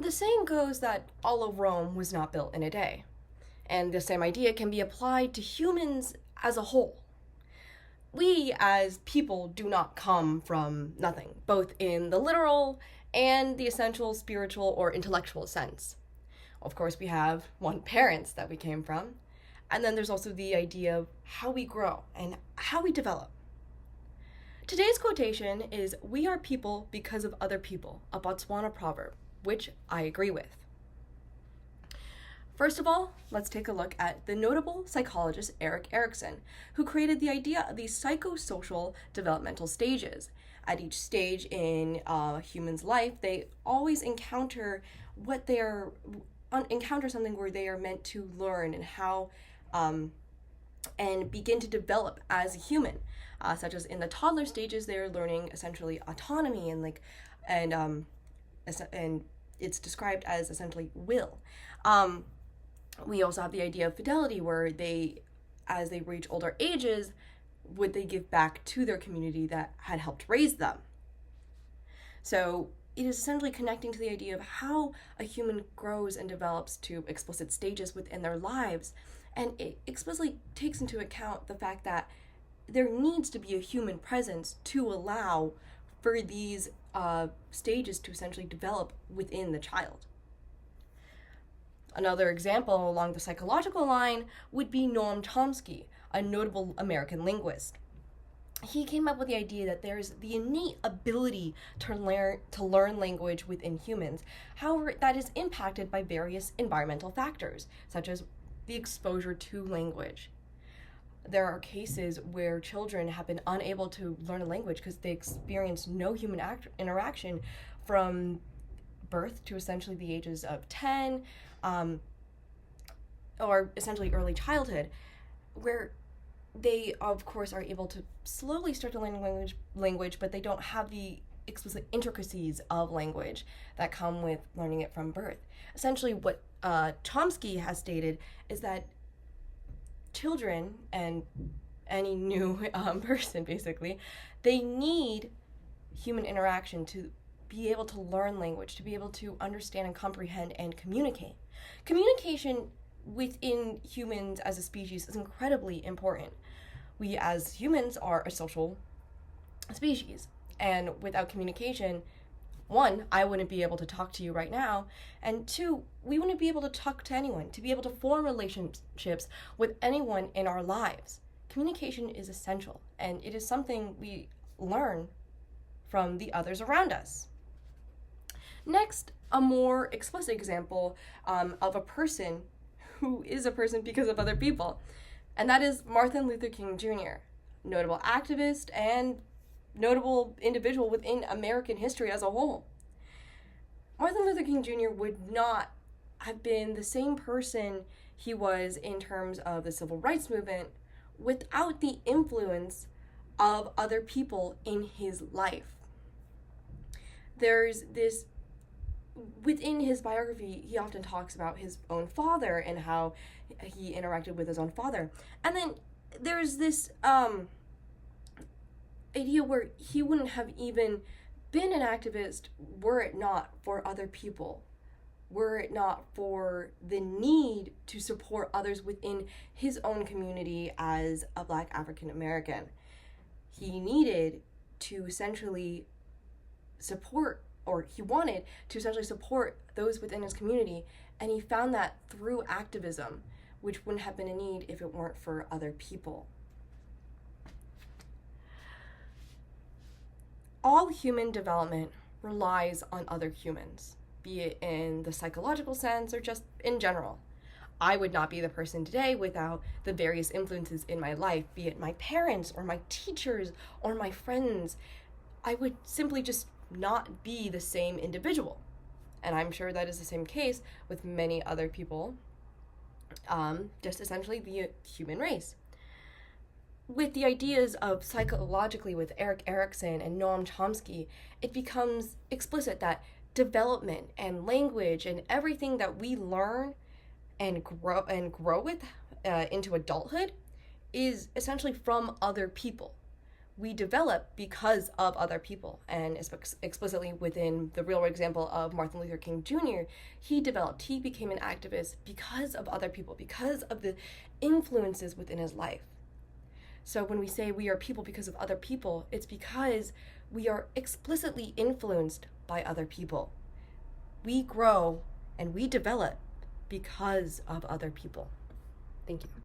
the saying goes that all of Rome was not built in a day, and the same idea can be applied to humans as a whole. We as people do not come from nothing, both in the literal and the essential spiritual or intellectual sense. Of course, we have one, parents that we came from, and then there's also the idea of how we grow and how we develop. Today's quotation is, "We are people because of other people," a Botswana proverb, which I agree with. First of all, let's take a look at the notable psychologist Erik Erikson, who created the idea of these psychosocial developmental stages. At each stage in a human's life, they always encounter something where they are meant to learn and how and begin to develop as a human. Such as in the toddler stages, they're learning essentially autonomy and it's described as essentially will. We also have the idea of fidelity, where as they reach older ages, would they give back to their community that had helped raise them? So it is essentially connecting to the idea of how a human grows and develops to explicit stages within their lives. And it explicitly takes into account the fact that there needs to be a human presence to allow for these stages to essentially develop within the child. Another example along the psychological line would be Noam Chomsky, a notable American linguist. He came up with the idea that there's the innate ability to learn language within humans. However, that is impacted by various environmental factors, such as the exposure to language. There are cases where children have been unable to learn a language because they experience no human interaction from birth to essentially the ages of 10, or essentially early childhood, where they, of course, are able to slowly start to learn language, but they don't have the explicit intricacies of language that come with learning it from birth. Essentially, what Chomsky has stated is that children and any new person, basically, they need human interaction to be able to learn language, to be able to understand and comprehend and communicate. Communication within humans as a species is incredibly important. We as humans are a social species, and without communication, one, I wouldn't be able to talk to you right now, and two, we wouldn't be able to talk to anyone, to be able to form relationships with anyone in our lives. Communication is essential, and it is something we learn from the others around us. Next, a more explicit example of a person who is a person because of other people, and that is Martin Luther King Jr., notable activist and notable individual within American history as a whole. Martin Luther King Jr. would not have been the same person he was in terms of the civil rights movement without the influence of other people in his life. There's this, within his biography, he often talks about his own father and how he interacted with his own father. And then there's this idea where he wouldn't have even been an activist were it not for other people, were it not for the need to support others within his own community as a Black African American. He needed to essentially support, or he wanted to essentially support those within his community, and he found that through activism, which wouldn't have been a need if it weren't for other people. All human development relies on other humans, be it in the psychological sense or just in general. I would not be the person today without the various influences in my life, be it my parents or my teachers or my friends. I would simply just not be the same individual. And I'm sure that is the same case with many other people, just essentially the human race. With the ideas of psychologically with Erik Erikson and Noam Chomsky, it becomes explicit that development and language and everything that we learn and grow with into adulthood is essentially from other people. we develop because of other people. And explicitly within the real world example of Martin Luther King Jr., he became an activist because of other people, because of the influences within his life. So when we say we are people because of other people, it's because we are explicitly influenced by other people. We grow and we develop because of other people. Thank you.